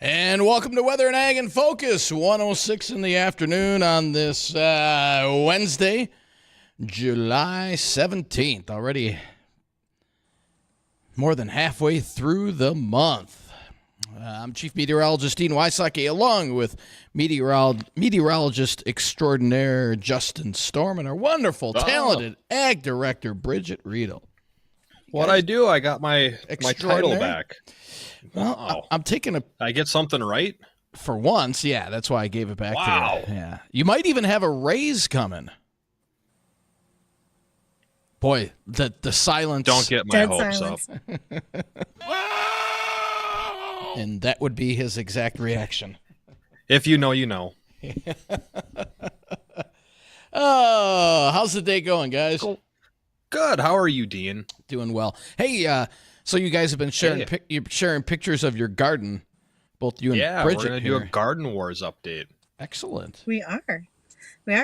And welcome to Weather and Ag in Focus, 106 in the afternoon on this Wednesday, July 17th. Already more than halfway through the month. I'm Chief Meteorologist Dean Wysocki, along with meteorologist extraordinaire Justin Storm and our wonderful, talented Ag Director, Bridgette Readel. What'd I do? I got my title back. Well, Wow. I'm taking a... I get something right? For once, yeah, that's why I gave it back Wow. to you. Yeah. You might even have a raise coming. Boy, the silence. Don't get my Dead hopes silence. up. And that would be his exact reaction. If you know, you know. Oh, how's the day going, guys? Cool. Good. How are you, Dean? Doing well. Hey, so you guys have been sharing you're sharing pictures of your garden, both you and Bridgette. We're going to do a Garden Wars update. Excellent. We are.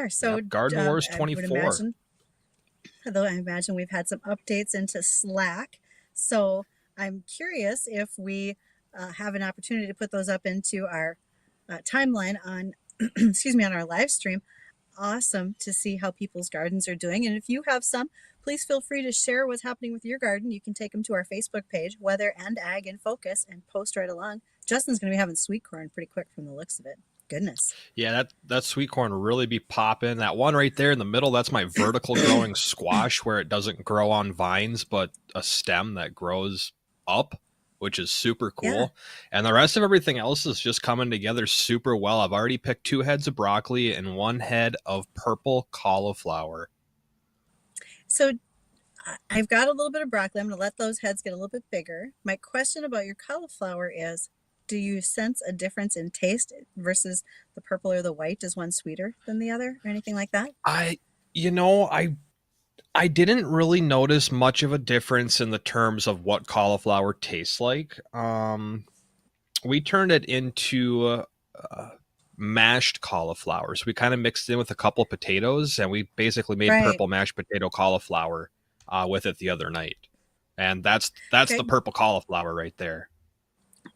So Yep, Garden Wars 24. Although I imagine we've had some updates into Slack. So I'm curious if we have an opportunity to put those up into our timeline on, on our live stream. Awesome to see how people's gardens are doing. And if you have some, please feel free to share what's happening with your garden. You can take them to our Facebook page, Weather and Ag in Focus, and post right along. Justin's going to be having sweet corn pretty quick from the looks of it. Goodness. Yeah, that sweet corn really be popping. That one right there in the middle, that's my vertical growing squash, where it doesn't grow on vines, but a stem that grows up, which is super cool. Yeah. And the rest of everything else is just coming together super well. I've already picked 2 heads of broccoli and 1 head of purple cauliflower. So I've got a little bit of broccoli. I'm going to let those heads get a little bit bigger. My question about your cauliflower is, do you sense a difference in taste versus the purple or the white? Is one sweeter than the other or anything like that? I didn't really notice much of a difference in the terms of what cauliflower tastes like. We turned it into mashed cauliflower. So we kind of mixed in with a couple of potatoes, and we basically made purple mashed potato cauliflower with it the other night. And that's the purple cauliflower right there.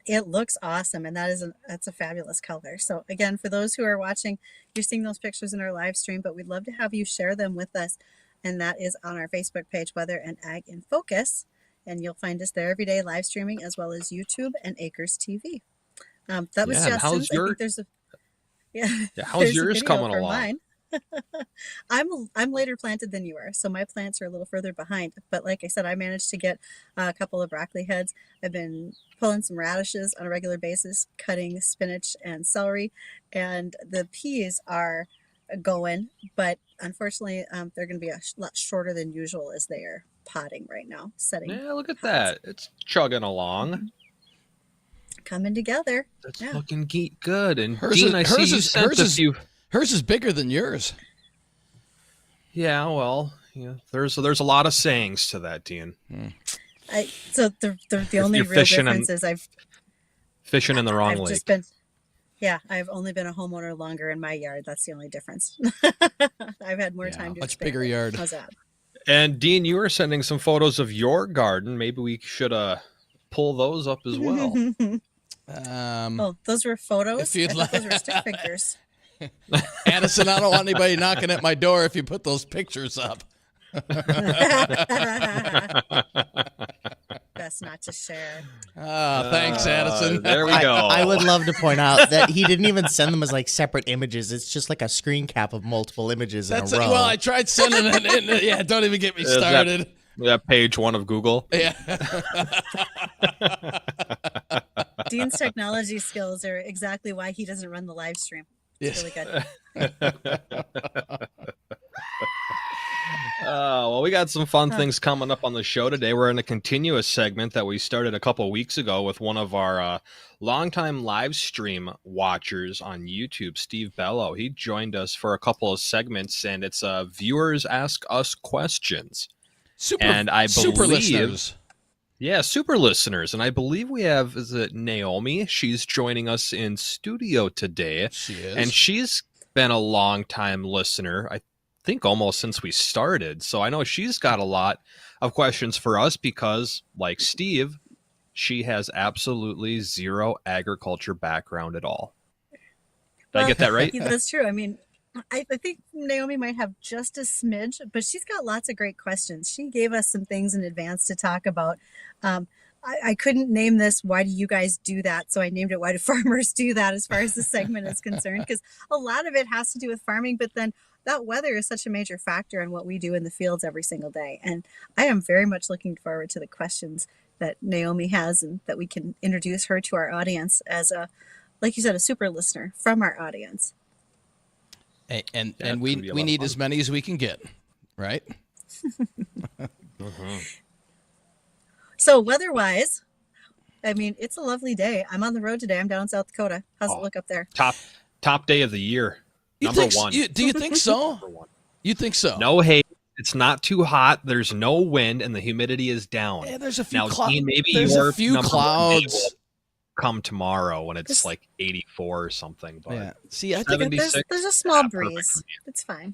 It looks awesome, and that's a fabulous color. So again, for those who are watching, you're seeing those pictures in our live stream, but we'd love to have you share them with us. And that is on our Facebook page, Weather and Ag in Focus. And you'll find us there every day live streaming, as well as YouTube and Acres TV. That was Justin's. I think there's how's yours coming along? Mine. I'm later planted than you are, so my plants are a little further behind. But like I said, I managed to get a couple of broccoli heads. I've been pulling some radishes on a regular basis, cutting spinach and celery, and the peas are going, but unfortunately they're going to be a lot shorter than usual as they are potting right now. Look at that. It's chugging along. Coming together. It's looking good. And hers Dean, hers is bigger than yours. Yeah, well, there's a lot of sayings to that, Dean. So the only real difference is I've fishing in the wrong lake. I've only been a homeowner longer in my yard. That's the only difference. I've had more time to much bigger yard. How's that? And Dean, you were sending some photos of your garden. Maybe we should pull those up as well. Those were photos? If you'd like. Those were stick figures. Addison, I don't want anybody knocking at my door if you put those pictures up. Best not to share. Thanks, Addison. There we go. I would love to point out that he didn't even send them as like separate images. It's just like a screen cap of multiple images in a row. Well, I tried sending it in. Yeah, don't even get me started. That page 1 of Google. Yeah. Dean's technology skills are exactly why he doesn't run the live stream. It's really good. Well, we got some fun things coming up on the show today. We're in a continuous segment that we started a couple weeks ago with one of our longtime live stream watchers on YouTube, Steve Bello. He joined us for a couple of segments, and it's Viewers Ask Us Questions. Super listeners. Yeah, super listeners. And I believe we have, is it Naomi? She's joining us in studio today. She is. And she's been a long time listener, I think almost since we started. So I know she's got a lot of questions for us because, like Steve, she has absolutely zero agriculture background at all. Did I get that right? Yeah, that's true. I mean, I think Naomi might have just a smidge, but she's got lots of great questions. She gave us some things in advance to talk about. I couldn't name this, why do you guys do that? So I named it, why do farmers do that, as far as the segment is concerned, because a lot of it has to do with farming, but then that weather is such a major factor in what we do in the fields every single day. And I am very much looking forward to the questions that Naomi has and that we can introduce her to our audience as a, like you said, a super listener from our audience. And we need as many as we can get, right? So weather-wise, I mean, it's a lovely day. I'm on the road today. I'm down in South Dakota. How's it look up there? Top day of the year. Number one. Do you think so? Number one. You think so? No haze. It's not too hot. There's no wind, and the humidity is down. Yeah, there's a few now, clouds. maybe There's your a few number clouds. will come tomorrow when it's like 84 or something. But Yeah. See, I think there's a small breeze. It's fine.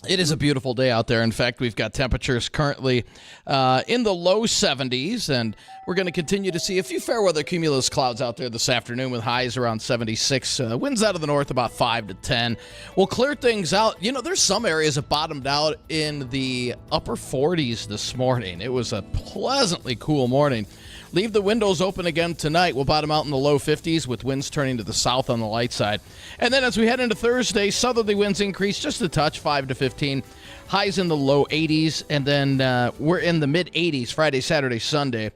it is a beautiful day out there. In fact, we've got temperatures currently in the low 70s, and we're going to continue to see a few fair weather cumulus clouds out there this afternoon with highs around 76. Winds out of the north about 5 to 10. We'll clear things out. You know, there's some areas that bottomed out in the upper 40s this morning. It was a pleasantly cool morning. Leave the windows open again tonight. We'll bottom out in the low 50s with winds turning to the south on the light side. And then as we head into Thursday, southerly winds increase just a touch, 5 to 15. Highs in the low 80s. And then we're in the mid 80s Friday, Saturday, Sunday.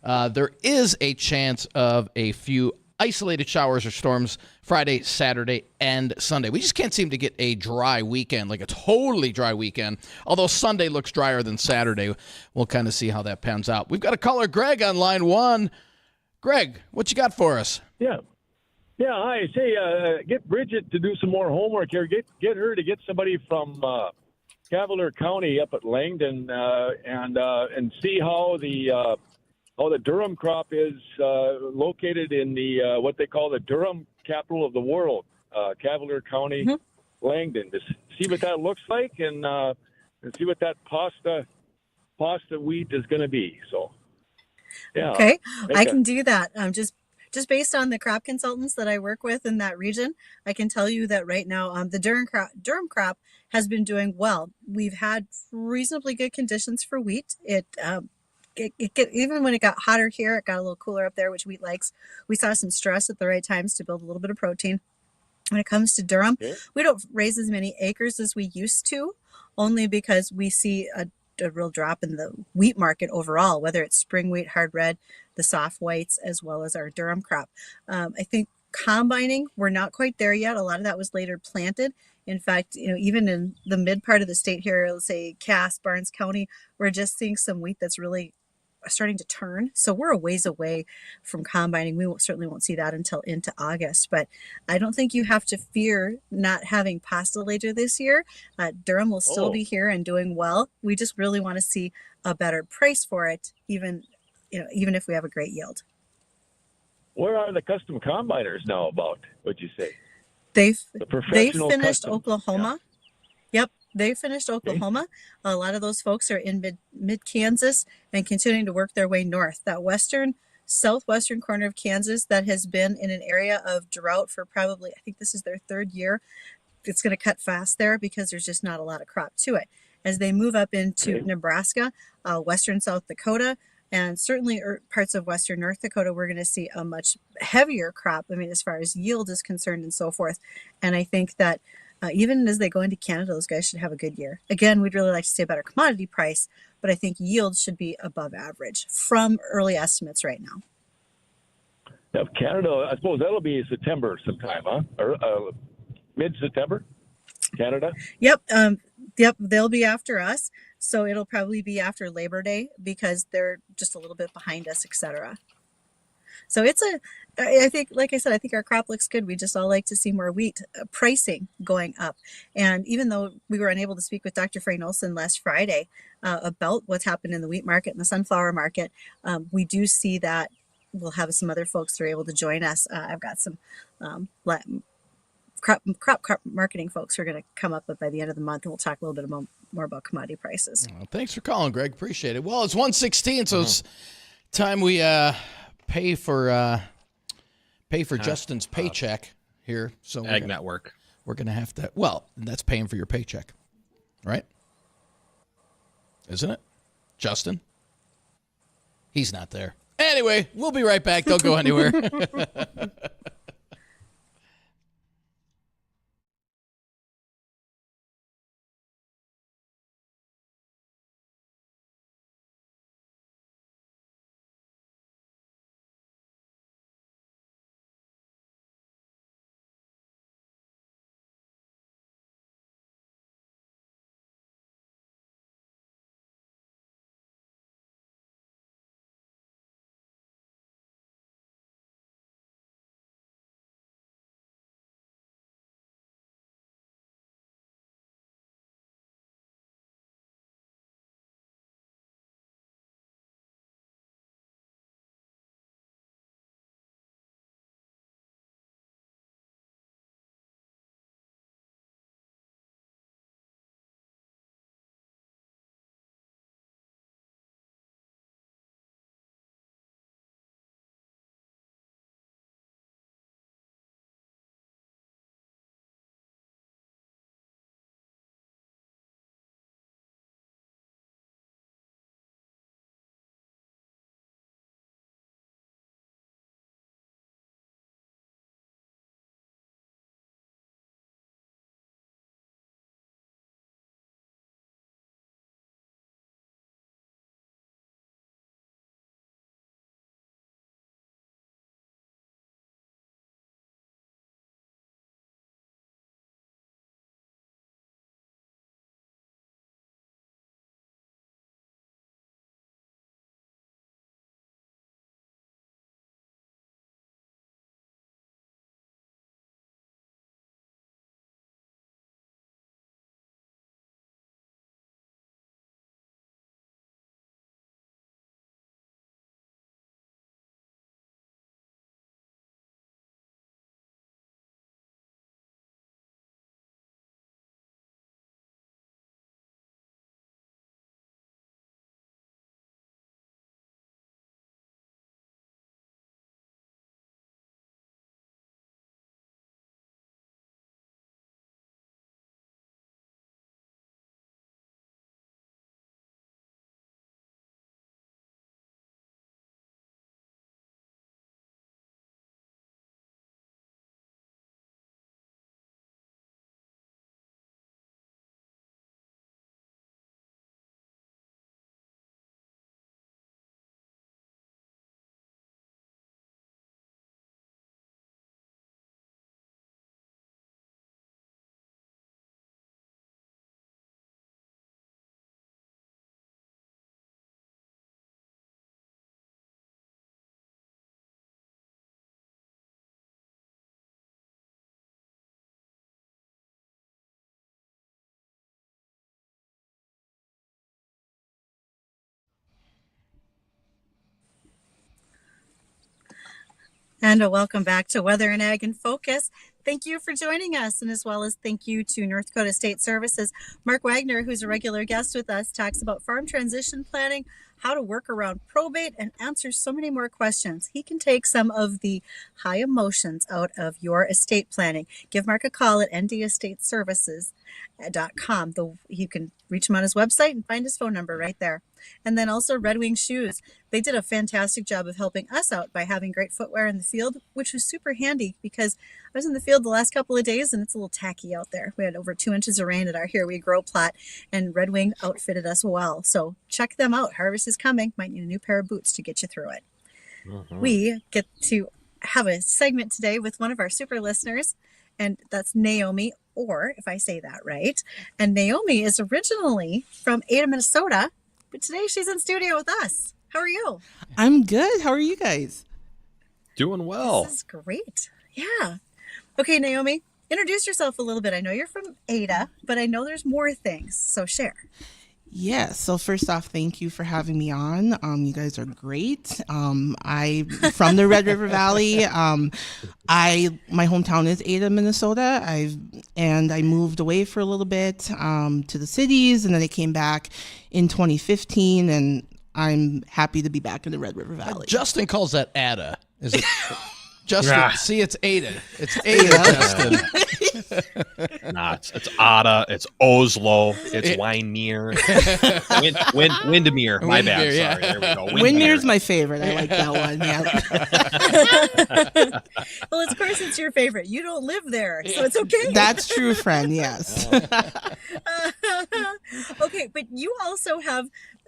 There is a chance of a few isolated showers or storms Friday, Saturday, and Sunday. We just can't seem to get a dry weekend, like a totally dry weekend, although Sunday looks drier than Saturday. We'll kind of see how that pans out. We've got a caller, Greg, on line one. Greg, what you got for us? Yeah, hi. Say, get Bridgette to do some more homework here. Get her to get somebody from Cavalier County up at Langdon and see how the Durham crop is located in the what they call the Durham capital of the world, Cavalier County, Langdon. To see what that looks like and see what that pasta wheat is going to be. So, yeah. Okay, I can do that. Just based on the crop consultants that I work with in that region, I can tell you that right now the Durham crop has been doing well. We've had reasonably good conditions for wheat. Even when it got hotter here, it got a little cooler up there, which wheat likes. We saw some stress at the right times to build a little bit of protein. When it comes to Durham, we don't raise as many acres as we used to, only because we see a real drop in the wheat market overall, whether it's spring wheat, hard red, the soft whites, as well as our Durham crop. I think combining, we're not quite there yet. A lot of that was later planted. In fact, even in the mid part of the state here, let's say Cass, Barnes County, we're just seeing some wheat that's really starting to turn. So we're a ways away from combining. We certainly won't see that until into August, but I don't think you have to fear not having pasta later this year. Durham will still be here and doing well. We just really want to see a better price for it, even if we have a great yield. Where are the custom combiners now about, would you say? They professional finished custom. Oklahoma. Yep, they finished Oklahoma. A lot of those folks are in mid Kansas and continuing to work their way north. That southwestern corner of Kansas that has been in an area of drought for probably, I think this is their third year. It's going to cut fast there because there's just not a lot of crop to it. As they move up into Nebraska, western South Dakota, and certainly parts of western North Dakota, we're going to see a much heavier crop. I mean, as far as yield is concerned and so forth. And I think that even as they go into Canada, those guys should have a good year. Again, we'd really like to see a better commodity price, but I think yield should be above average from early estimates right now. Now, Canada, I suppose that'll be September sometime, huh? Or mid-September, Canada? Yep, they'll be after us. So it'll probably be after Labor Day because they're just a little bit behind us, etc. So I think, like I said, I think our crop looks good. We just all like to see more wheat pricing going up. And even though we were unable to speak with Dr. Frey Olson last Friday about what's happened in the wheat market and the sunflower market, we do see that we'll have some other folks that are able to join us. I've got some crop marketing folks who are going to come up by the end of the month, and we'll talk a little bit more about commodity prices. Well, thanks for calling, Greg. Appreciate it. Well, it's 1:16, so it's time we pay for Justin's paycheck here. So Ag Network. We're gonna have to. Well, that's paying for your paycheck, right? Isn't it, Justin? He's not there. Anyway, we'll be right back. Don't go anywhere. And a welcome back to Weather and Ag in Focus. Thank you for joining us, and as well as thank you to North Dakota State Services. Mark Wagner, who's a regular guest with us, talks about farm transition planning, how to work around probate, and answers so many more questions. He can take some of the high emotions out of your estate planning. Give Mark a call at ndestateservices.com. You can reach him on his website and find his phone number right there. And then also Red Wing Shoes. They did a fantastic job of helping us out by having great footwear in the field, which was super handy because I was in the field the last couple of days and it's a little tacky out there. We had over 2 inches of rain at our Here We Grow plot, and Red Wing outfitted us well. So check them out. Harvest is coming. Might need a new pair of boots to get you through it. Mm-hmm. We get to have a segment today with one of our super listeners, and that's Naomi Orre, if I say that right. And Naomi is originally from Ada, Minnesota, but today she's in studio with us. How are you? I'm good. How are you guys? Doing well. This is great. Yeah. Okay, Naomi, introduce yourself a little bit. I know you're from Ada, but I know there's more things, so share. Yeah, so first off, thank you for having me on. You guys are great. I'm from the Red River Valley. My hometown is Ada, Minnesota. I moved away for a little bit to the cities, and then I came back in 2015, and I'm happy to be back in the Red River Valley. Justin calls that Ada. Is it? Justin, Yeah. see, it's Ada. It's Ada, Justin. Nah, it's Ada, it's Oslo, it's Wynear, Windermere. My bad. Windermere, yeah. Sorry, there we go. Windmere's my favorite. I like that one. Yeah. Well, of course, it's your favorite. You don't live there, so it's okay. That's true, friend. Yes. Okay, but you also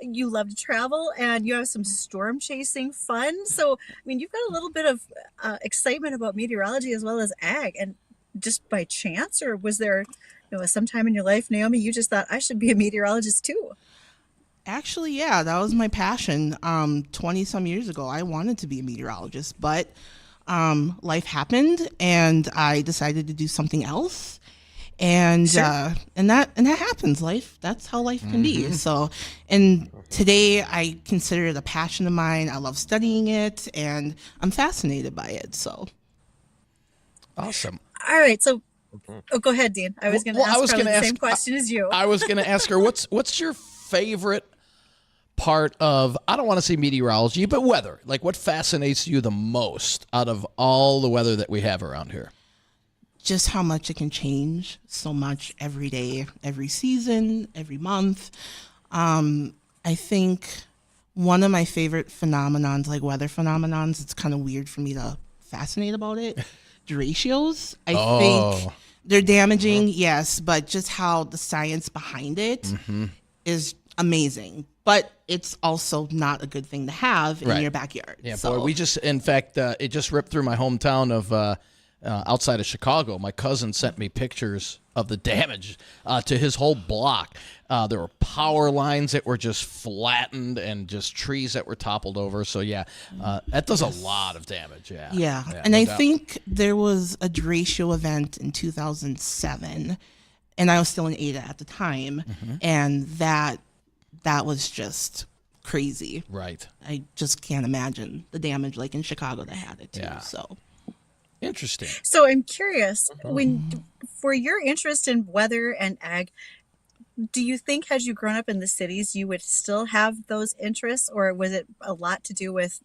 you love to travel and you have some storm chasing fun. So, I mean, you've got a little bit of excitement about meteorology as well as ag. And just by chance, or was there, sometime in your life, Naomi, you just thought I should be a meteorologist too? Actually, yeah, that was my passion. 20 some years ago, I wanted to be a meteorologist, but life happened and I decided to do something else. And Sure. and that happens. That's how life can be. So, and today I consider it a passion of mine. I love studying it, and I'm fascinated by it. So, Awesome. All right, so go ahead, Dean. I was going to Well, I ask was probably gonna the same ask- question as you. I was going to ask her, what's your favorite part of, I don't want to say meteorology, but weather? Like, what fascinates you the most out of all the weather that we have around here? just how much it can change so much every day, every season, every month. I think one of my favorite phenomenons, like weather phenomenons, it's kind of weird for me to fascinate about it. Deratios, I think they're damaging, yes, but just how the science behind it is amazing. But it's also not a good thing to have in your backyard. Yeah, so. boy, we just, in fact, it just ripped through my hometown of outside of Chicago. My cousin sent me pictures of the damage to his whole block. There were power lines that were just flattened and just trees that were toppled over. So, yeah, that does a lot of damage. Yeah. And no I doubt. think there was a derecho event in 2007, and I was still in Ada at the time, and that was just crazy. Right. I just can't imagine the damage like in Chicago that had it too. Yeah. So Interesting. So I'm curious, for your interest in weather and ag, do you think as you grown up in the cities, you would still have those interests, or was it a lot to do with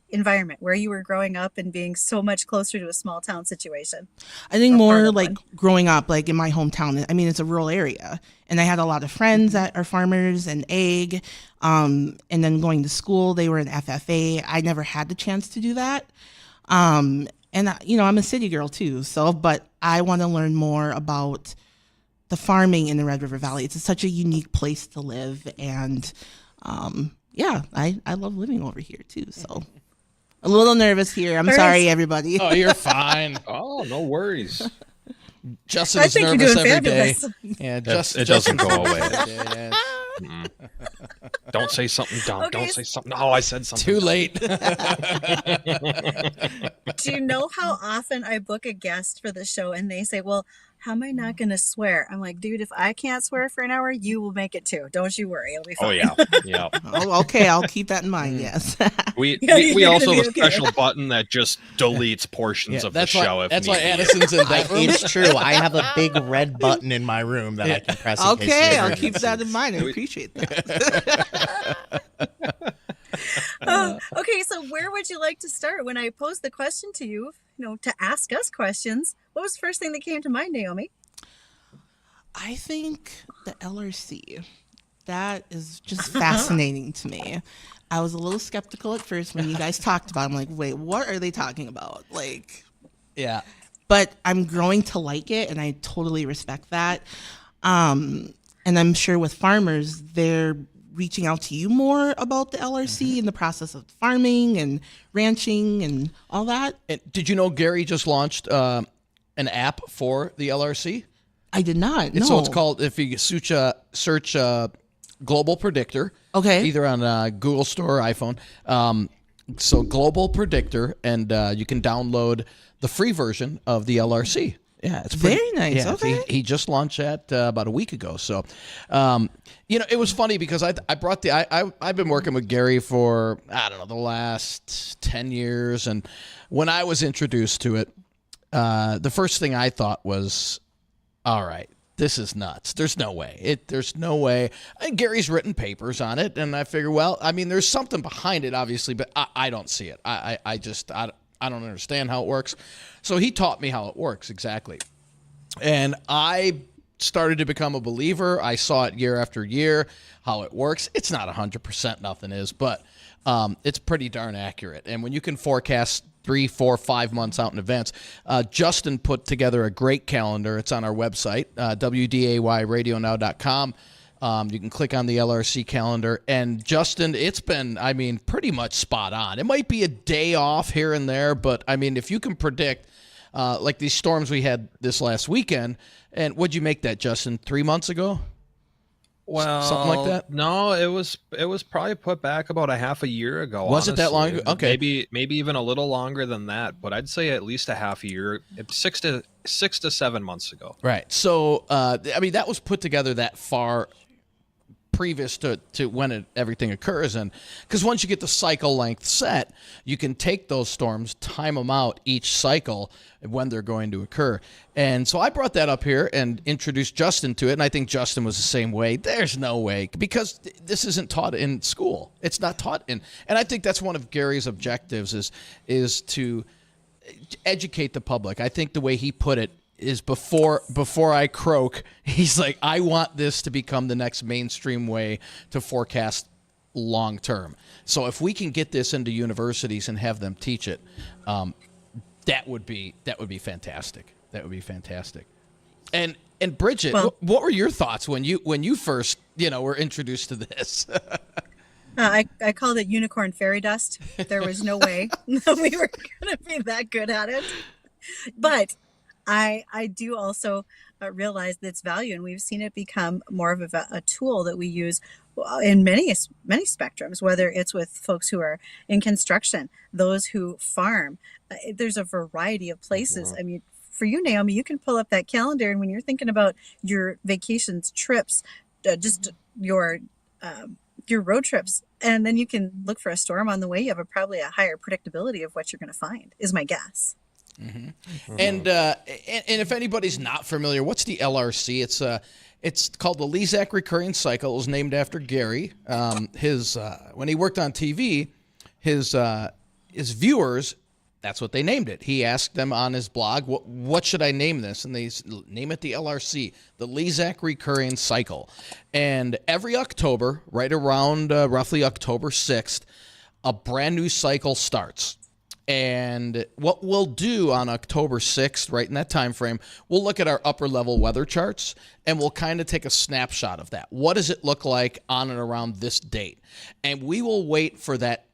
environment where you were growing up and being so much closer to a small town situation? I think Or part more of like one. growing up, like in my hometown. I mean, it's a rural area, and I had a lot of friends that are farmers and ag. And then going to school, they were in FFA. I never had the chance to do that. And I'm a city girl too. So, but I want to learn more about the farming in the Red River Valley. It's such a unique place to live, and I love living over here too. So. A little nervous here. I'm All right. sorry, everybody. Oh, you're fine. Oh, no worries. Justin I is think you're nervous doing every day. fabulous. Yeah, It Justin doesn't go Justin's away. nervous every day, yeah. Don't say something dumb. Okay, Don't say something. Oh, I said something. Too dumb. late. Do you know how often I book a guest for the show and they say, well, how am I not going to swear? I'm like, dude, if I can't swear for an hour, you will make it too. Don't you worry. It'll be fine. Oh yeah, yeah. Oh, okay, I'll keep that in mind. Yes. We Yeah, we you're also gonna have be a okay. special button that just deletes portions Yeah, of the that's show. why, If that's need why be. Addison's in that room. It's true. I have a big red button in my room that I can press. In case Okay, there's I'll keep that in emergencies. mind. I appreciate that. Okay, so where would you like to start? When I posed the question to you, to ask us questions, what was the first thing that came to mind, Naomi? I think the LRC, that is just fascinating to me. I was a little skeptical at first when you guys talked about it. I'm like, wait, what are they talking about? Like, Yeah. but I'm growing to like it, and I totally respect that. And I'm sure with farmers, they're reaching out to you more about the LRC and the process of farming and ranching and all that. And did you know Gary just launched an app for the LRC? I did not. No. So it's called, if you search Global Predictor, Okay. either on Google Store or iPhone. So Global Predictor, and you can download the free version of the LRC. Yeah, it's pretty, Very nice. Yeah, Okay. he just launched that about a week ago. So, it was funny because I brought I've been working with Gary for, I don't know, the last 10 years. And when I was introduced to it, the first thing I thought was, all right, this is nuts. There's no way. There's no way. And Gary's written papers on it, and I figure, well, I mean, there's something behind it, obviously, but I don't see it. I don't understand how it works. So he taught me how it works exactly. And I started to become a believer. I saw it year after year, how it works. It's not 100%, nothing is, but it's pretty darn accurate. And when you can forecast 3, 4, 5 months out in advance, Justin put together a great calendar. It's on our website, WDAYradionow.com. You can click on the LRC calendar. And Justin, it's been, I mean, pretty much spot on. It might be a day off here and there, but I mean, if you can predict, like these storms we had this last weekend, and what'd you make that, Justin, 3 months ago? Well, something like that. No, it was probably put back about a half a year ago. Was it that long ago? Okay, maybe even a little longer than that, but I'd say at least a half a year, 6 to 7 months ago. Right. So, I mean, that was put together that far previous to when everything occurs. And because once you get the cycle length set, you can take those storms, time them out each cycle when they're going to occur. And so I brought that up here and introduced Justin to it. And I think Justin was the same way. There's no way, because this isn't taught in school. It's not taught in. And I think that's one of Gary's objectives is to educate the public. I think the way he put it is before I croak, he's like, I want this to become the next mainstream way to forecast long term. So if we can get this into universities and have them teach it, that would be fantastic. That would be fantastic. And Bridgette, Well, what were your thoughts when you first were introduced to this? I called it unicorn fairy dust. There was no way that we were going to be that good at it. But I do also realize its value, and we've seen it become more of a tool that we use in many spectrums, whether it's with folks who are in construction, those who farm. There's a variety of places. I mean, for you, Naomi, you can pull up that calendar, and when you're thinking about your vacations, trips, just your road trips, and then you can look for a storm on the way, you have probably a higher predictability of what you're going to find, is my guess. Mm-hmm. And if anybody's not familiar, what's the LRC? It's called the Wysocki recurring cycle. It was named after Gary. When he worked on TV, his viewers, that's what they named it. He asked them on his blog, what should I name this? And they name it the LRC, the Wysocki recurring cycle. And every October, right around roughly October 6th, a brand new cycle starts. And what we'll do on October 6th, right in that time frame, we'll look at our upper level weather charts, and we'll kind of take a snapshot of that. What does it look like on and around this date? And we will wait for that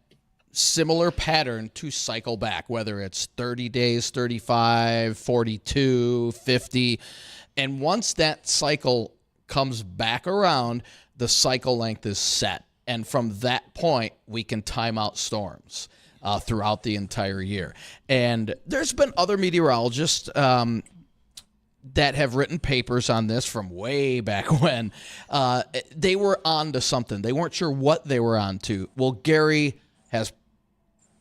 similar pattern to cycle back, whether it's 30 days, 35, 42, 50. And once that cycle comes back around, the cycle length is set. And from that point, we can time out storms throughout the entire year. And there's been other meteorologists that have written papers on this from way back when. They were on to something. They weren't sure what they were on to. Well, Gary has,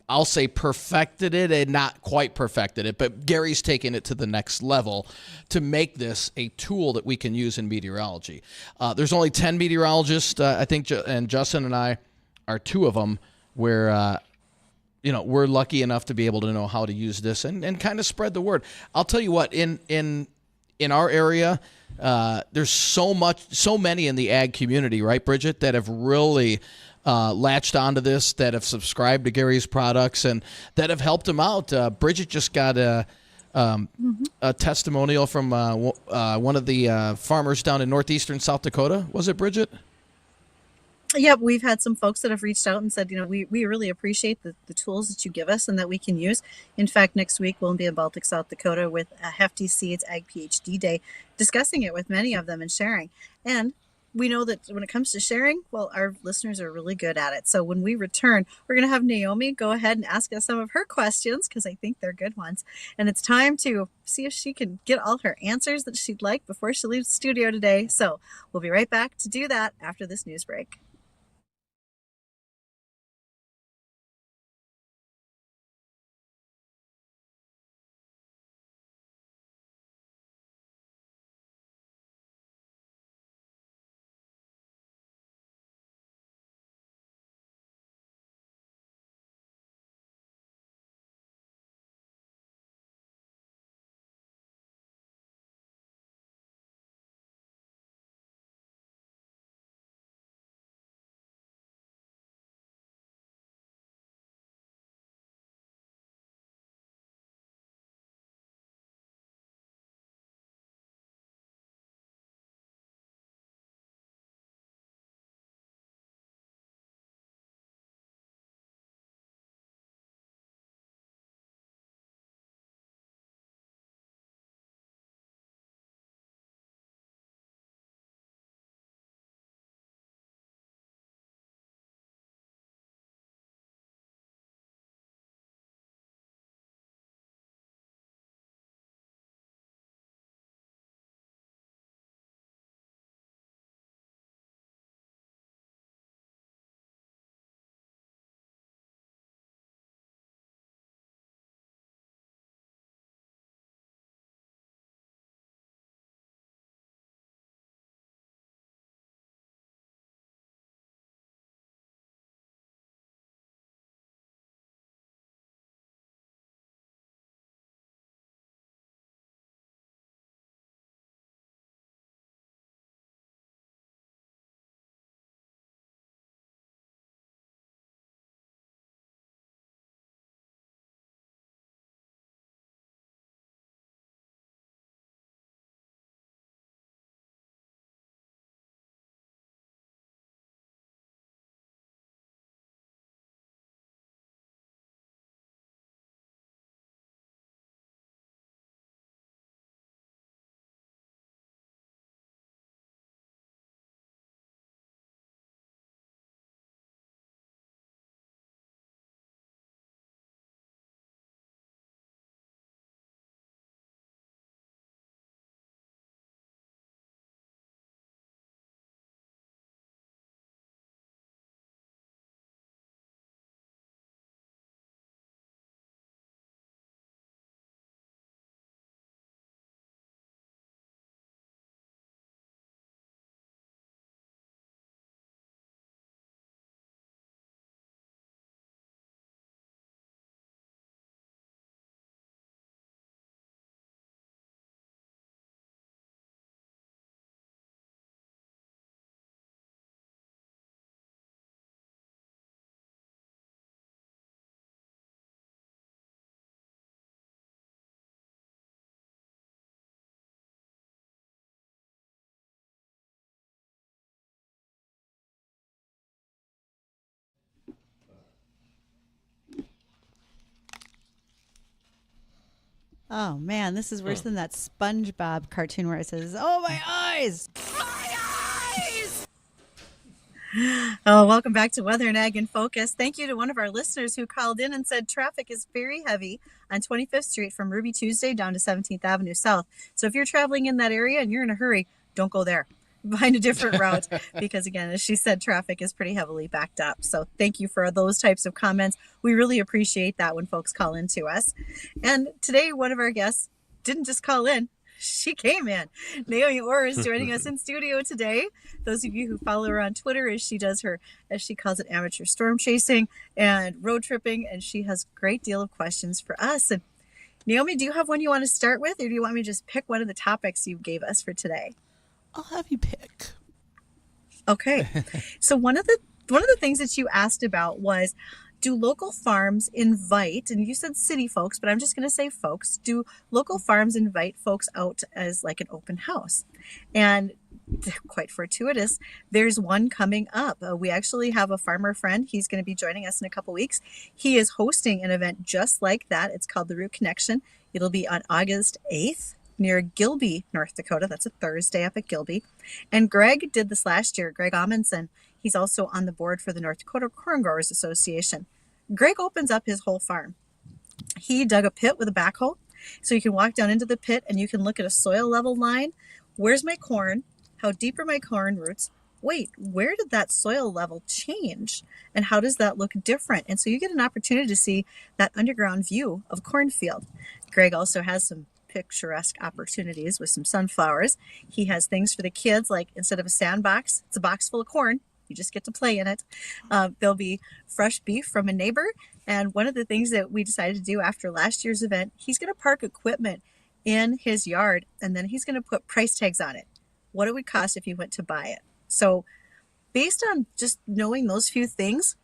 I'll say, perfected it, and not quite perfected it, but Gary's taken it to the next level to make this a tool that we can use in meteorology. There's only 10 meteorologists, I think, and Justin and I are two of them, where we're lucky enough to be able to know how to use this and kind of spread the word. I'll tell you what, in our area, there's so many in the ag community, right, Bridgette, that have really latched onto this, that have subscribed to Gary's products, and that have helped him out. Bridgette just got a testimonial from one of the farmers down in northeastern South Dakota. Was it, Bridgette? Yep, we've had some folks that have reached out and said, we really appreciate the tools that you give us and that we can use. In fact, next week we'll be in Baltic, South Dakota with a Hefty Seeds Ag PhD Day, discussing it with many of them and sharing. And we know that when it comes to sharing, well, our listeners are really good at it. So when we return, we're going to have Naomi go ahead and ask us some of her questions, because I think they're good ones. And it's time to see if she can get all her answers that she'd like before she leaves the studio today. So we'll be right back to do that after this news break. Oh man, this is worse than that SpongeBob cartoon where it says, "Oh my eyes." Oh, welcome back to Weather and Ag in Focus. Thank you to one of our listeners who called in and said traffic is very heavy on 25th Street from Ruby Tuesday down to 17th Avenue South. So if you're traveling in that area and you're in a hurry, don't go there. Find a different route because, again, as she said, traffic is pretty heavily backed up. So thank you for those types of comments. We really appreciate that when folks call in to us. And today, one of our guests didn't just call in. She came in. Naomi Orre is joining us in studio today. Those of you who follow her on Twitter, as she does her, as she calls it, amateur storm chasing and road tripping, and she has a great deal of questions for us. And Naomi, do you have one you want to start with, or do you want me to just pick one of the topics you gave us for today? I'll have you pick. Okay. So one of the things that you asked about was, do local farms invite, and you said city folks, but I'm just going to say folks, do local farms invite folks out as like an open house? And quite fortuitous, there's one coming up. We actually have a farmer friend. He's going to be joining us in a couple weeks. He is hosting an event just like that. It's called the Root Connection. It'll be on August 8th near Gilby, North Dakota. That's a Thursday up at Gilby. And Greg did this last year, Greg Amundsen. He's also on the board for the North Dakota Corn Growers Association. Greg opens up his whole farm. He dug a pit with a backhoe, so you can walk down into the pit and you can look at a soil level line. Where's my corn? How deep are my corn roots? Wait, where did that soil level change? And how does that look different? And so you get an opportunity to see that underground view of a cornfield. Greg also has some picturesque opportunities with some sunflowers. He has things for the kids, like instead of a sandbox, it's a box full of corn. You just get to play in it. There'll be fresh beef from a neighbor. And one of the things that we decided to do after last year's event, he's going to park equipment in his yard, and then he's going to put price tags on it. What it would cost if you went to buy it. So based on just knowing those few things,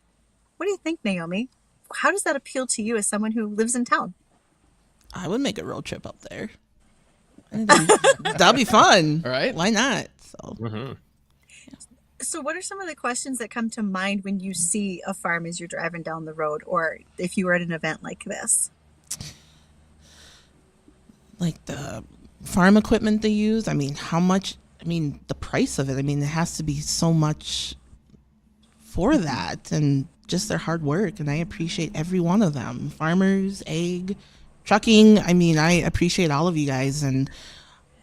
what do you think, Naomi? How does that appeal to you as someone who lives in town? I would make a road trip up there. That'll be fun. All right. Why not? So. So what are some of the questions that come to mind when you see a farm as you're driving down the road, or if you were at an event like this? Like the farm equipment they use. I mean, how much? I mean, the price of it. I mean, it has to be so much for that, and just their hard work. And I appreciate every one of them. Farmers, ag, trucking. I mean, I appreciate all of you guys, and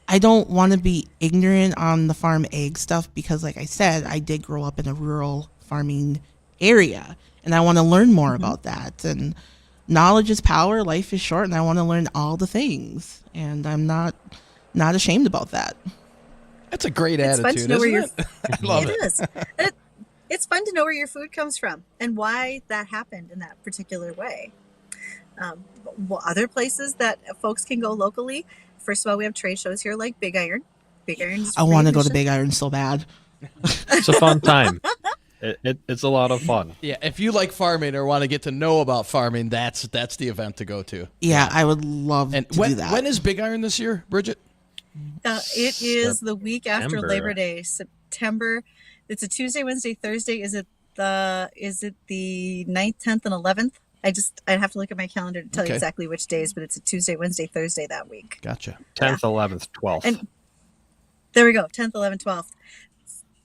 I don't want to be ignorant on the farm ag stuff because, like I said, I did grow up in a rural farming area, and I want to learn more about that. And knowledge is power. Life is short, and I want to learn all the things. And I'm not ashamed about that. That's a great It's attitude, fun to know where isn't it? I love it. It is. It's fun to know where your food comes from and why that happened in that particular way. Other places that folks can go locally. First of all, we have trade shows here like Big Iron. Big Iron. I want to go to Big Iron so bad. It's a fun time. It's a lot of fun. Yeah, if you like farming or want to get to know about farming, that's the event to go to. Yeah, I would love to do that. When is Big Iron this year, Bridgette? It is the week after September. Labor Day, September. It's a Tuesday, Wednesday, Thursday. Is it the 9th, 10th, and 11th? I'd have to look at my calendar to tell you exactly which days, but it's a Tuesday, Wednesday, Thursday that week. Gotcha. 10th, 11th, 12th. And there we go, 10th, 11th, 12th.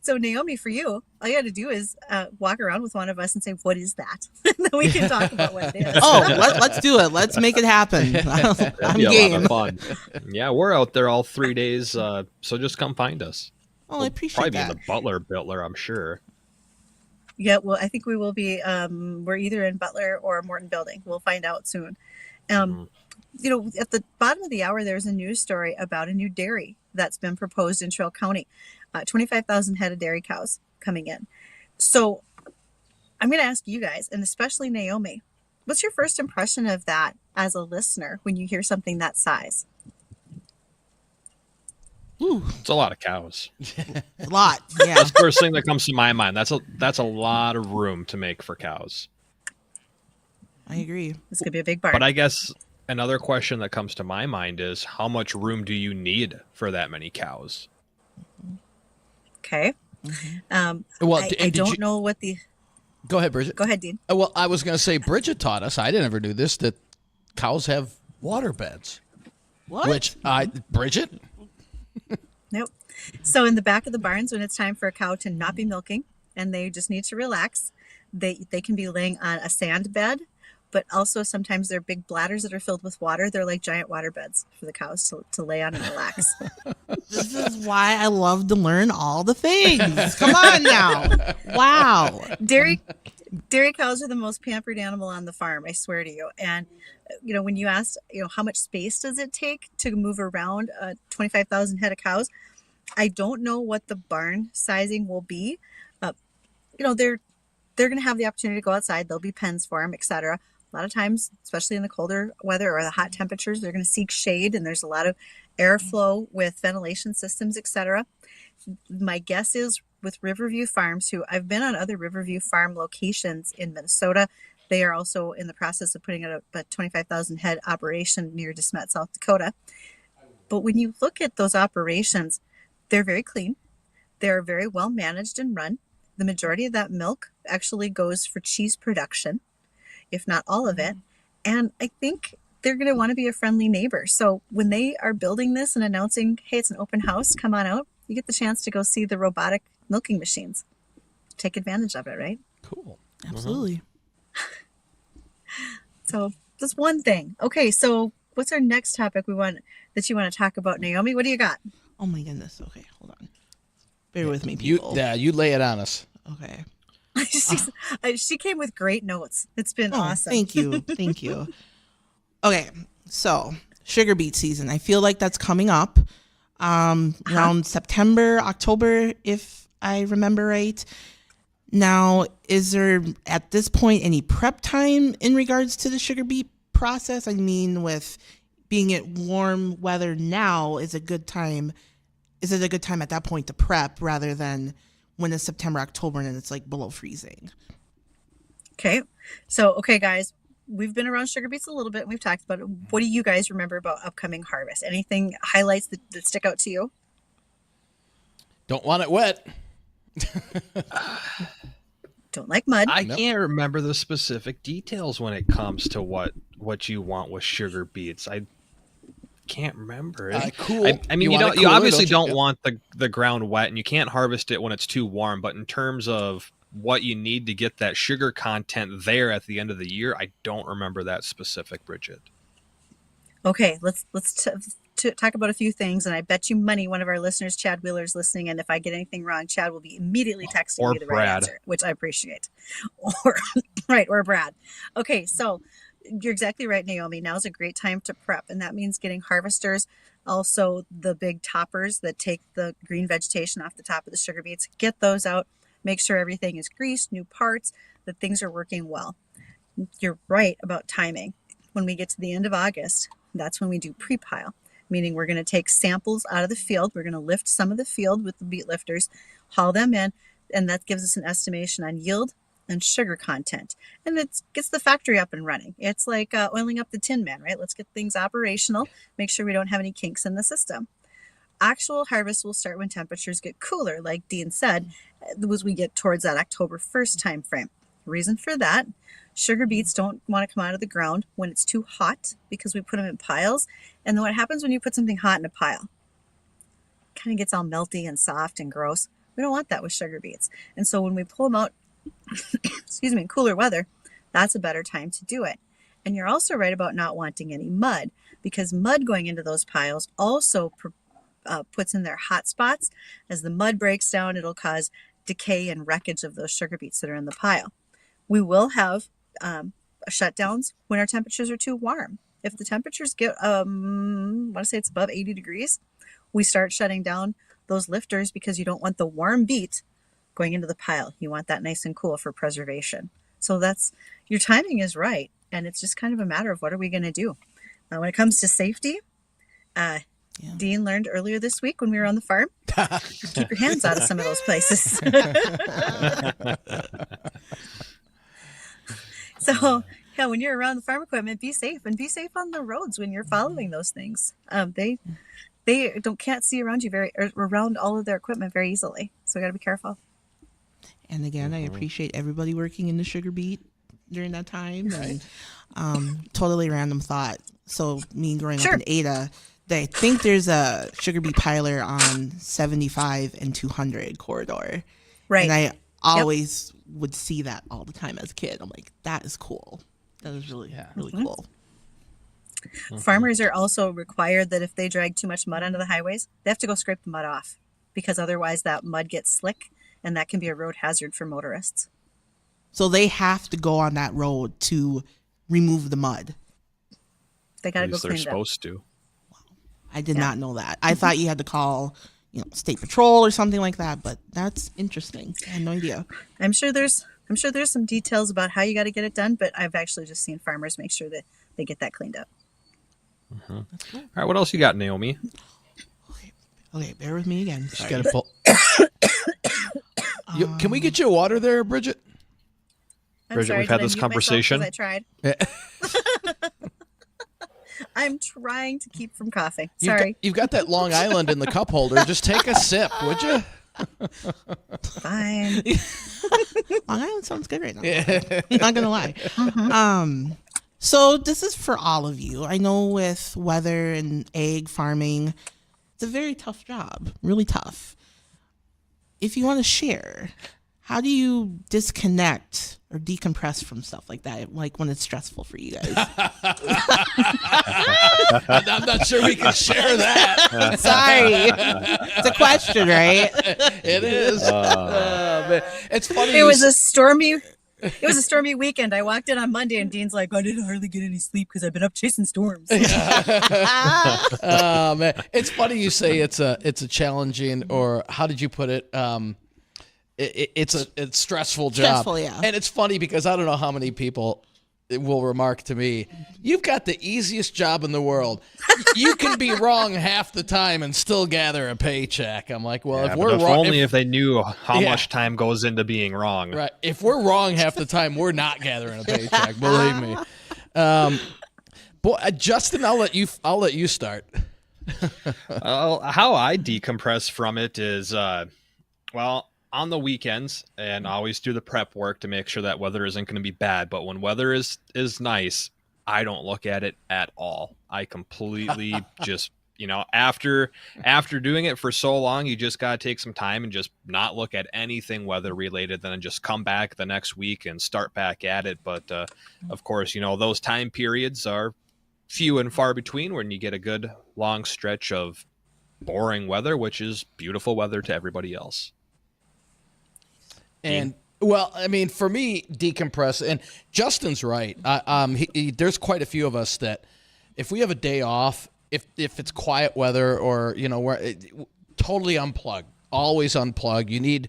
So Naomi, for you, all you got to do is walk around with one of us and say, "What is that?" And then we can talk about what it is. Oh, let's do it. Let's make it happen. I'm Be a game. lot of fun. Yeah, we're out there all 3 days, so just come find us. Oh, I appreciate Probably that. be in the Butler, I'm sure. Yeah, well, I think we will be. We're either in Butler or Morton Building. We'll find out soon. You know, at the bottom of the hour, there's a news story about a new dairy that's been proposed in Trail County. 25,000 head of dairy cows coming in. So I'm going to ask you guys, and especially Naomi, what's your first impression of that as a listener when you hear something that size? Ooh, It's a lot of cows. a lot. Yeah. That's the first thing that comes to my mind. That's a lot of room to make for cows. I agree. This could be a big barn. But I guess another question that comes to my mind is, how much room do you need for that many cows? Okay. Well, I don't know what the... Go ahead, Bridgette. Go ahead, Dean. Well, I was going to say, Bridgette taught us, I never knew this, that cows have water beds. What? Which, Bridgette? Nope. So in the back of the barns, when it's time for a cow to not be milking and they just need to relax, they can be laying on a sand bed, but also sometimes they're big bladders that are filled with water. They're like giant water beds for the cows to lay on and relax. This is why I love to learn all the things. Come on now. Wow. Dairy cows are the most pampered animal on the farm, I swear to you. And when you asked, how much space does it take to move around 25,000 head of cows, I don't know what the barn sizing will be. They're going to have the opportunity to go outside. There'll be pens for them, etc. A lot of times, especially in the colder weather or the hot temperatures, they're going to seek shade, and there's a lot of airflow with ventilation systems, etc. My guess is with Riverview Farms, who I've been on other Riverview Farm locations in Minnesota. They are also in the process of putting out a 25,000 head operation near De Smet, South Dakota. But when you look at those operations, they're very clean. They're very well managed and run. The majority of that milk actually goes for cheese production, if not all of it. And I think they're going to want to be a friendly neighbor. So when they are building this and announcing, hey, it's an open house, come on out, you get the chance to go see the robotic milking machines. Take advantage of it, right? Cool. Absolutely. So that's one thing. Okay, so what's our next topic that you want to talk about, Naomi? What do you got? Oh my goodness. Okay, hold on. Bear with me, people. You lay it on us. Okay. She came with great notes. It's been awesome. Thank you. Thank you. Okay, so sugar beet season. I feel like that's coming up around September, October, if I remember right. Now, is there at this point any prep time in regards to the sugar beet process? I mean, with being at warm weather now, is it a good time at that point to prep rather than when it's September, October, and it's like below freezing? Okay. So, guys, we've been around sugar beets a little bit. And we've talked about it. What do you guys remember about upcoming harvest? Anything highlights that stick out to you? Don't want it wet. Don't like mud. I can't remember the specific details when it comes to what you want with sugar beets. I can't remember it. Cool. I mean, you obviously don't want the ground wet, and you can't harvest it when it's too warm. But in terms of what you need to get that sugar content there at the end of the year, I don't remember that specific, Bridgette. Okay, let's talk about a few things, and I bet you money one of our listeners, Chad Wheeler, is listening, and if I get anything wrong, Chad will be immediately texting me the right answer, which I appreciate. Or Brad. Okay, so you're exactly right, Naomi. Now's a great time to prep, and that means getting harvesters, also the big toppers that take the green vegetation off the top of the sugar beets. Get those out. Make sure everything is greased, new parts, that things are working well. You're right about timing. When we get to the end of August, that's when we do pre-pile, meaning we're going to take samples out of the field. We're going to lift some of the field with the beet lifters, haul them in, and that gives us an estimation on yield and sugar content. And it gets the factory up and running. It's like oiling up the Tin Man, right? Let's get things operational, make sure we don't have any kinks in the system. Actual harvest will start when temperatures get cooler, like Dean said, as we get towards that October 1st time frame. Reason for that, sugar beets don't want to come out of the ground when it's too hot because we put them in piles. And then what happens when you put something hot in a pile? It kind of gets all melty and soft and gross. We don't want that with sugar beets. And so when we pull them out, in cooler weather, that's a better time to do it. And you're also right about not wanting any mud, because mud going into those piles also puts in their hot spots. As the mud breaks down, it'll cause decay and wreckage of those sugar beets that are in the pile. We will have shutdowns when our temperatures are too warm. If the temperatures get, I want to say it's above 80 degrees, we start shutting down those lifters because you don't want the warm beet going into the pile. You want that nice and cool for preservation. So your timing is right. And it's just kind of a matter of what are we going to do? When it comes to safety, Dean learned earlier this week when we were on the farm, keep your hands out of some of those places. So, when you're around the farm equipment, be safe, and be safe on the roads when you're following those things. They can't see around you around all of their equipment very easily. So we got to be careful. And again, I appreciate everybody working in the sugar beet during that time. And totally random thought. So me growing up in Ada, I think there's a sugar beet piler on 75 and 200 corridor. Right. And I always would see that all the time as a kid. I'm like, that is cool. That is really cool. Farmers are also required that if they drag too much mud onto the highways, they have to go scrape the mud off, because otherwise that mud gets slick, and that can be a road hazard for motorists. So they have to go on that road to remove the mud. They got to At go least they're clean it up. supposed to. I did not know that. I thought you had to call, state patrol or something like that, but that's interesting. I had no idea. I'm sure there's some details about how you got to get it done, but I've actually just seen farmers make sure that they get that cleaned up. All right, what else you got, Naomi? Okay, bear with me again. Just Sorry. gotta pull. Can we get you water there, Bridget? I'm Bridget, sorry, we've had did I this mute myself 'cause conversation. I tried. I'm trying to keep from coughing. Sorry. You've got that Long Island in the cup holder. Just take a sip, would you? Fine. Long Island sounds good right now. Not gonna lie. So this is for all of you. I know with weather and egg farming, it's a very tough job, really tough. If you want to share, how do you disconnect or decompress from stuff like that, like when it's stressful for you guys? I'm not sure we can share that. Sorry. It's a question, right? It is. Man. It's funny. It was a stormy weekend. I walked in on Monday and Dean's like, I didn't hardly get any sleep because I've been up chasing storms. Man. It's funny you say it's a challenging, or how did you put it? It's a stressful job. Stressful, yeah. And it's funny because I don't know how many people will remark to me, you've got the easiest job in the world. You can be wrong half the time and still gather a paycheck. I'm like, well, if we're wrong, if they knew how much time goes into being wrong. right? If we're wrong half the time, we're not gathering a paycheck. Believe me. Boy, Justin, I'll let you start. How I decompress from it is, on the weekends, and I always do the prep work to make sure that weather isn't going to be bad. But when weather is nice, I don't look at it at all. I completely just, after doing it for so long, you just got to take some time and just not look at anything weather related, then just come back the next week and start back at it. But of course, those time periods are few and far between when you get a good long stretch of boring weather, which is beautiful weather to everybody else. And well, I mean, for me, decompress. And Justin's right. There's quite a few of us that, if we have a day off, if it's quiet weather, or we're totally unplug, always unplug. You need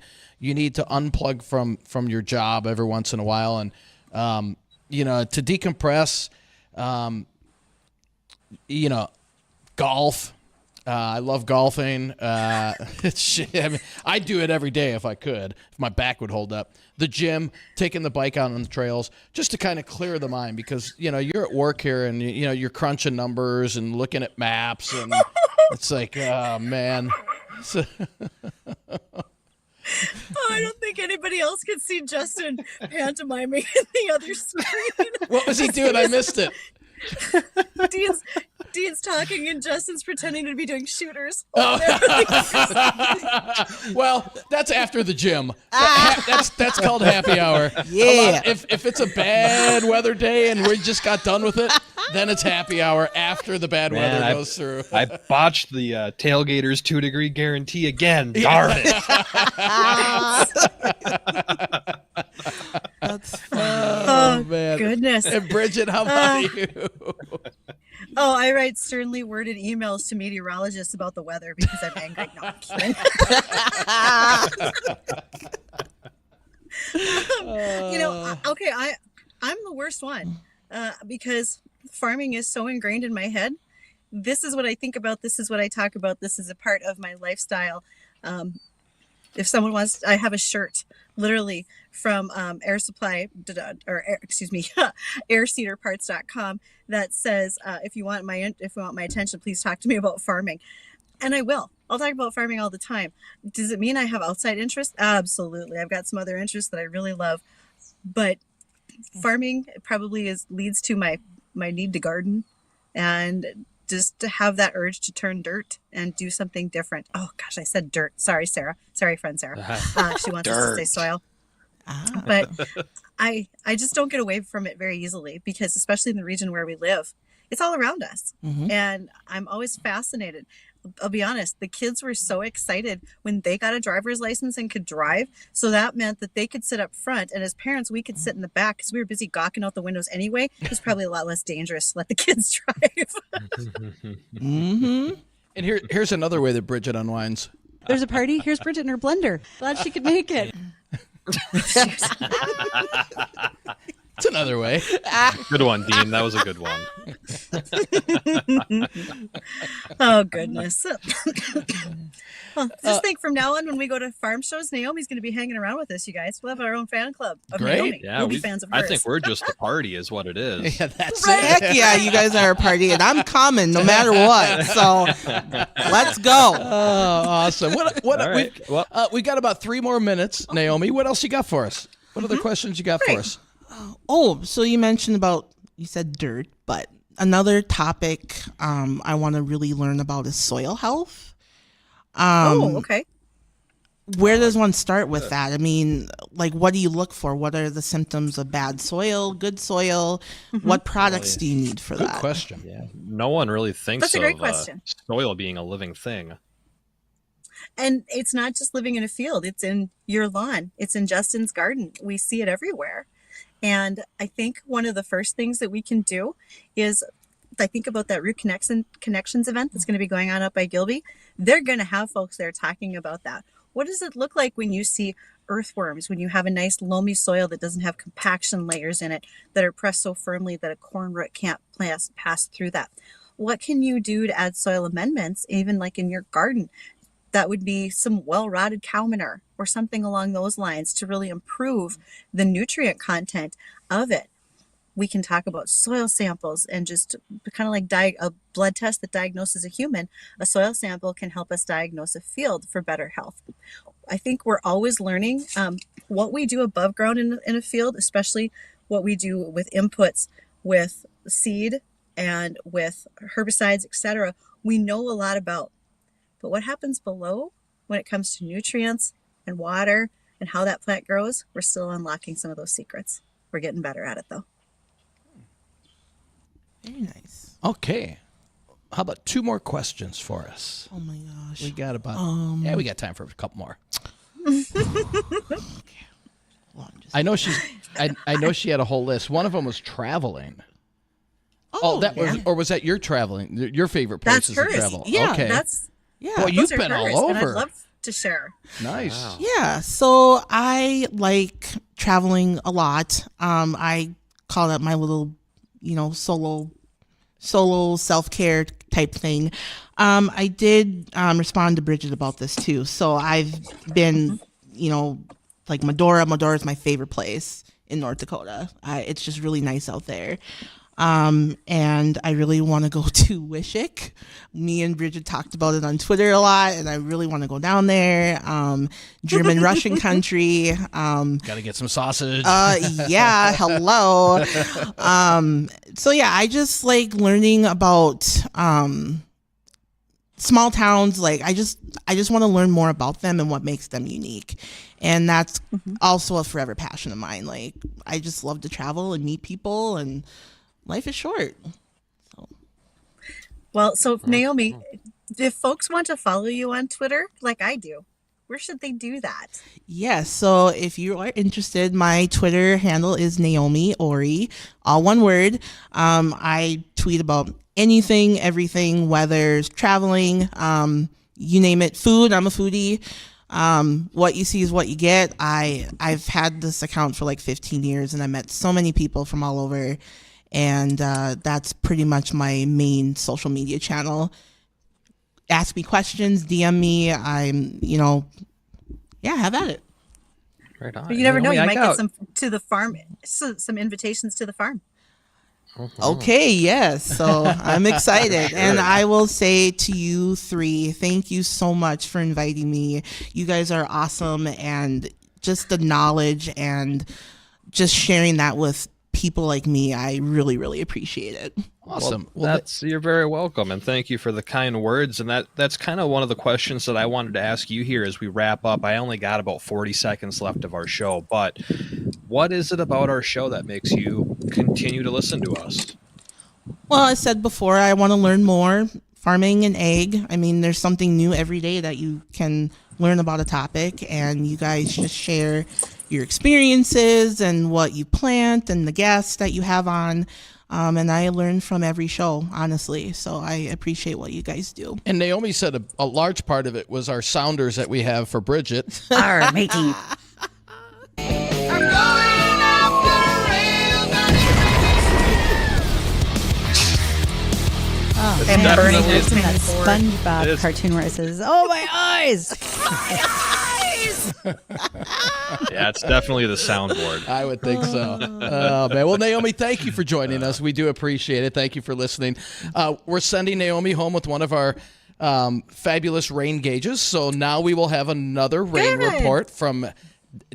to unplug from your job every once in a while, and to decompress. Golf. I love golfing. I mean, I'd do it every day if I could, if my back would hold up. The gym, taking the bike out on the trails, just to kind of clear the mind, because you're at work here and you're crunching numbers and looking at maps, and it's like, oh man. I don't think anybody else could see Justin pantomiming in the other screen. What was he doing? I missed it. Dean's talking and Justin's pretending to be doing shooters. Well, that's after the gym. That's called happy hour. Yeah. If it's a bad weather day and we just got done with it, then it's happy hour after the bad weather goes through. I botched the Tailgaters 2-degree guarantee again. Darn it. That's Oh, man. goodness. And Bridget, how about you? Oh, I write sternly worded emails to meteorologists about the weather because I'm angry. No, I'm kidding. Okay, I'm the worst one because farming is so ingrained in my head. This is what I think about. This is what I talk about. This is a part of my lifestyle. If someone wants, I have a shirt literally from Air Supply, airseederparts.com that says, if you want my attention, please talk to me about farming. And I will. I'll talk about farming all the time. Does it mean I have outside interests? Absolutely. I've got some other interests that I really love. But farming probably leads to my need to garden. And just to have that urge to turn dirt and do something different. Oh gosh, I said dirt. Sorry, Sarah. Sorry, friend Sarah. She wants us to say soil. But I just don't get away from it very easily, because especially in the region where we live, it's all around us. And I'm always fascinated. I'll be honest, the kids were so excited when they got a driver's license and could drive. So that meant that they could sit up front. And as parents, we could sit in the back because we were busy gawking out the windows anyway. It was probably a lot less dangerous to let the kids drive. And here's another way that Bridgette unwinds. There's a party. Here's Bridgette in her blender. Glad she could make it. It's another way. Good one, Dean. That was a good one. Oh, goodness. Well, just think from now on when we go to farm shows, Naomi's going to be hanging around with us, you guys. We'll have our own fan club of Great. Naomi. Yeah, we'll be fans of I hers. think we're just a party is what it is. Yeah, that's Heck yeah, you guys are a party, and I'm coming no matter what. So let's go. Oh, awesome. What All right. we got about 3 more minutes, Naomi. What else you got for us? What other questions you got for us? Oh, so you mentioned you said dirt, but another topic I want to really learn about is soil health. Okay. Where does one start with that? I mean, like, what do you look for? What are the symptoms of bad soil, good soil? What products do you need for Good that? question. Yeah, no one really thinks That's a great of question. soil being a living thing. And it's not just living in a field. It's in your lawn. It's in Justin's garden. We see it everywhere. And I think one of the first things that we can do is, I think about that Root Connections event that's going to be going on up by Gilby. They're going to have folks there talking about that. What does it look like when you see earthworms, when you have a nice loamy soil that doesn't have compaction layers in it, that are pressed so firmly that a corn root can't pass through that? What can you do to add soil amendments, even like in your garden? That would be some well-rotted cow manure or something along those lines to really improve the nutrient content of it. We can talk about soil samples and just kind of like a blood test that diagnoses a human. A soil sample can help us diagnose a field for better health. I think we're always learning what we do above ground in a field, especially what we do with inputs, with seed and with herbicides, etc. We know a lot about. But what happens below when it comes to nutrients and water and how that plant grows, we're still unlocking some of those secrets. We're getting better at it, though. Very nice. Okay. How about 2 more questions for us? Oh my gosh. We got about we got time for a couple more. I know I know she had a whole list. One of them was traveling. Oh, that was, or was that your traveling? Your favorite places to travel? Yeah, okay. Yeah. Boy, you've been all over. And I'd love to share. Nice. Wow. Yeah, so I like traveling a lot. I call that my little, solo self-care type thing. I did respond to Bridgette about this too. So I've been, like Medora. Medora is my favorite place in North Dakota. It's just really nice out there. And I really want to go to Wysocki. Me and Bridgette talked about it on Twitter a lot, and I really want to go down there. German Russian country. Got to get some sausage. Yeah, hello. So yeah, I just like learning about small towns. Like I just want to learn more about them and what makes them unique. And that's also a forever passion of mine. Like I just love to travel and meet people, and life is short. So Naomi, if folks want to follow you on Twitter, like I do, where should they do that? Yes. So if you are interested, my Twitter handle is Naomi Orre, all one word. I tweet about anything, everything, whether it's traveling, you name it, food. I'm a foodie. What you see is what you get. I've had this account for like 15 years, and I met so many people from all over. And that's pretty much my main social media channel. Ask me questions, DM me. I'm, have at it. Right on. But you never know. You might got get some to the farm, some invitations to the farm. Okay, yes. So I'm excited. And I will say to you 3, thank you so much for inviting me. You guys are awesome. And just the knowledge and just sharing that with people like me, I really, really appreciate it. Awesome. Well, you're very welcome, and thank you for the kind words. And that's kind of one of the questions that I wanted to ask you here as we wrap up. I only got about 40 seconds left of our show, but what is it about our show that makes you continue to listen to us? Well, I said before, I want to learn more. Farming and ag. I mean, there's something new every day that you can learn about a topic, and you guys just share your experiences and what you plant and the guests that you have on. And I learn from every show, honestly. So I appreciate what you guys do. And Naomi said a large part of it was our sounders that we have for Bridgette. Arr, matey. Oh, It's and definitely Bernie worse than that It SpongeBob is. cartoon where it says, "Oh my eyes." Yeah, it's definitely the soundboard. I would think so. Oh, man. Well, Naomi, thank you for joining us. We do appreciate it. Thank you for listening. We're sending Naomi home with one of our fabulous rain gauges. So now we will have another rain Good. report from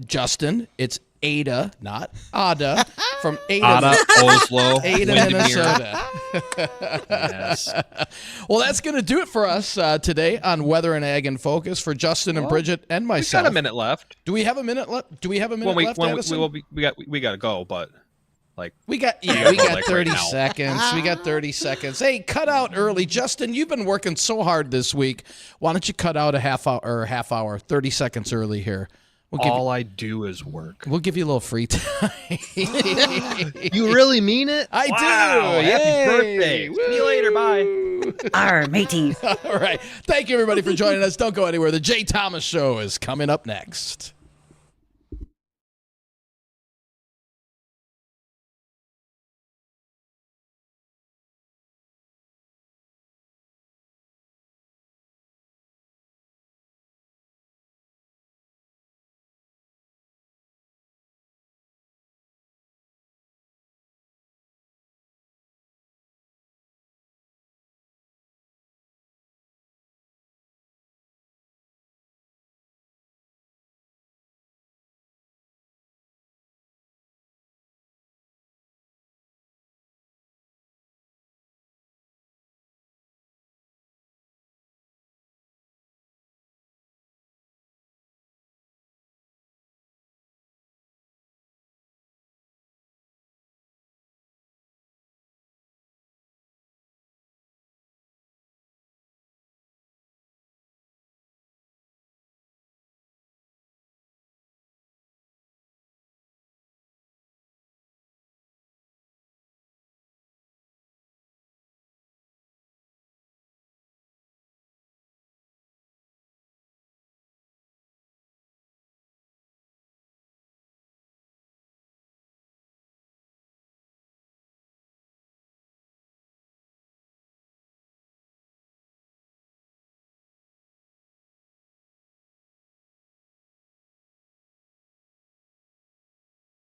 Justin. It's Ada, not Ada, from Ada, Ada, Oslo, Ada, Windermere. Minnesota. Yes. Well, that's going to do it for us today on Weather and Ag in Focus for Justin and Bridgette and We've myself. got a minute left. Do we have a minute left? Do we have a minute left, Addison? We got to go, but like We got go, 30 like, right now. seconds. We got 30 seconds. Hey, cut out early. Justin, you've been working so hard this week. Why don't you cut out a half hour, 30 seconds early here? all I do is work. We'll give you a little free time. You really mean it? I do. Happy Yay. birthday. Woo. See you later. Bye. Arr, matey. All right. Thank you, everybody, for joining us. Don't go anywhere. The Jay Thomas Show is coming up next.